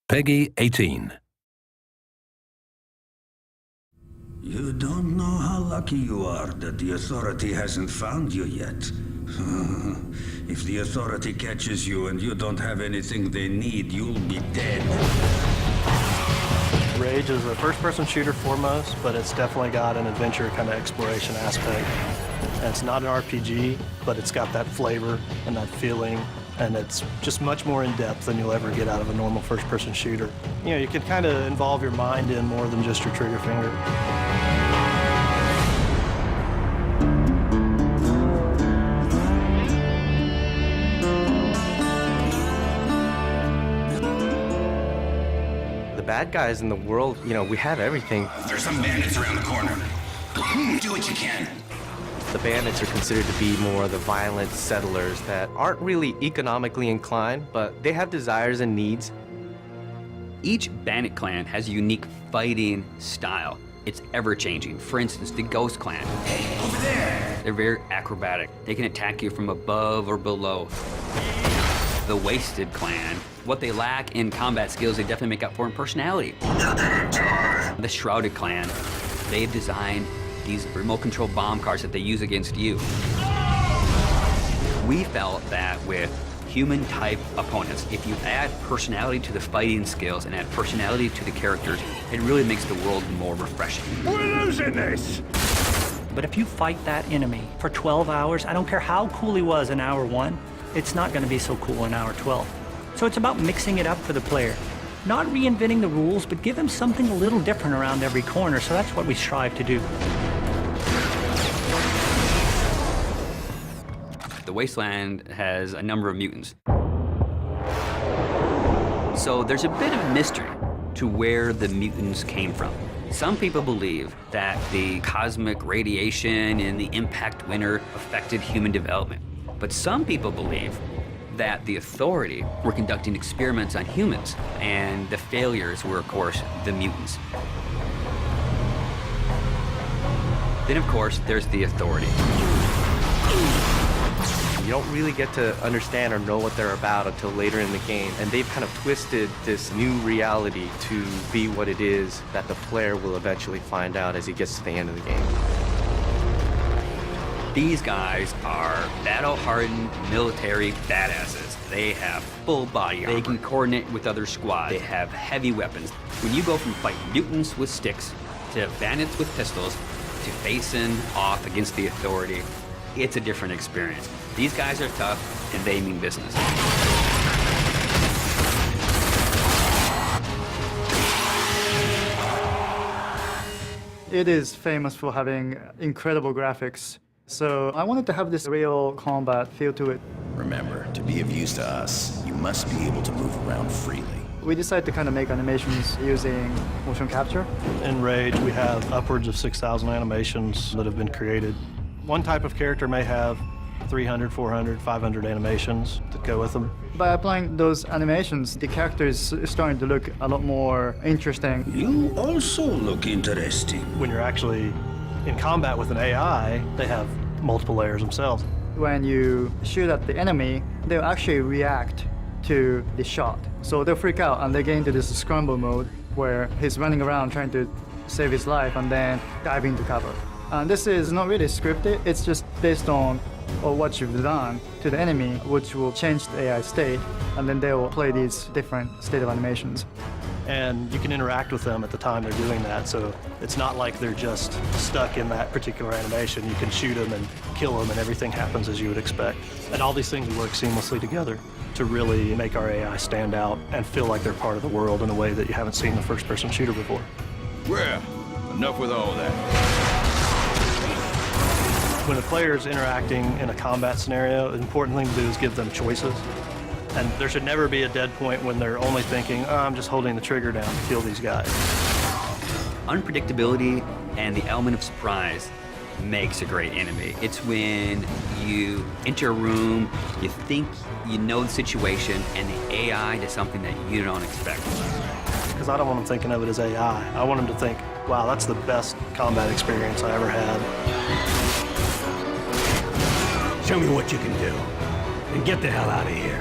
Peggy 18. You don't know how lucky you are that the Authority hasn't found you yet. If the Authority catches you and you don't have anything they need, you'll be dead. Rage is a first-person shooter foremost, but it's definitely got an adventure kind of exploration aspect. And it's not an RPG, but it's got that flavor and that feeling, and it's just much more in-depth than you'll ever get out of a normal first-person shooter. You know, you can kind of involve your mind in more than just your trigger finger. Bad guys in the world, you know, we have everything. There's some bandits around the corner. Do what you can. The bandits are considered to be more the violent settlers that aren't really economically inclined, but they have desires and needs. Each bandit clan has a unique fighting style. It's ever-changing. For instance, the Ghost Clan. Hey, over there! They're very acrobatic. They can attack you from above or below. The Wasted Clan, what they lack in combat skills, they definitely make up for in personality. The Shrouded Clan, they've designed these remote-control bomb cars that they use against you. We felt that with human-type opponents, if you add personality to the fighting skills and add personality to the characters, it really makes the world more refreshing. We're losing this! But if you fight that enemy for 12 hours, I don't care how cool he was in hour 1, it's not going to be so cool in hour 12. So it's about mixing it up for the player. Not reinventing the rules, but give him something a little different around every corner, so that's what we strive to do. The Wasteland has a number of mutants. So there's a bit of mystery to where the mutants came from. Some people believe that the cosmic radiation in the impact winter affected human development. But some people believe that the Authority were conducting experiments on humans, and the failures were, of course, the mutants. Then, of course, there's the Authority. You don't really get to understand or know what they're about until later in the game, and they've kind of twisted this new reality to be what it is that the player will eventually find out as he gets to the end of the game. These guys are battle-hardened military badasses. They have full body armor. They can coordinate with other squads. They have heavy weapons. When you go from fighting mutants with sticks to bandits with pistols to facing off against the Authority, it's a different experience. These guys are tough, and they mean business. It is famous for having incredible graphics. So I wanted to have this real combat feel to it. Remember, to be of use to us, you must be able to move around freely. We decided to kind of make animations using motion capture. In Rage, we have upwards of 6,000 animations that have been created. One type of character may have 300, 400, 500 animations that go with them. By applying those animations, the character is starting to look a lot more interesting. You also look interesting. When you're actually in combat with an AI, they have multiple layers themselves. When you shoot at the enemy, they'll actually react to the shot. So they'll freak out and they get into this scramble mode where he's running around trying to save his life and then dive into cover. And this is not really scripted, it's just based on what you've done to the enemy, which will change the AI state, and then they will play these different state of animations. And you can interact with them at the time they're doing that, so it's not like they're just stuck in that particular animation. You can shoot them and kill them, and everything happens as you would expect. And all these things work seamlessly together to really make our AI stand out and feel like they're part of the world in a way that you haven't seen in a first-person shooter before. Well, enough with all that. When a player is interacting in a combat scenario, the important thing to do is give them choices. And there should never be a dead point when they're only thinking, oh, I'm just holding the trigger down to kill these guys. Unpredictability and the element of surprise makes a great enemy. It's when you enter a room, you think you know the situation, and the AI does something that you don't expect. Because I don't want them thinking of it as AI. I want them to think, wow, that's the best combat experience I ever had. Show me what you can do, and get the hell out of here.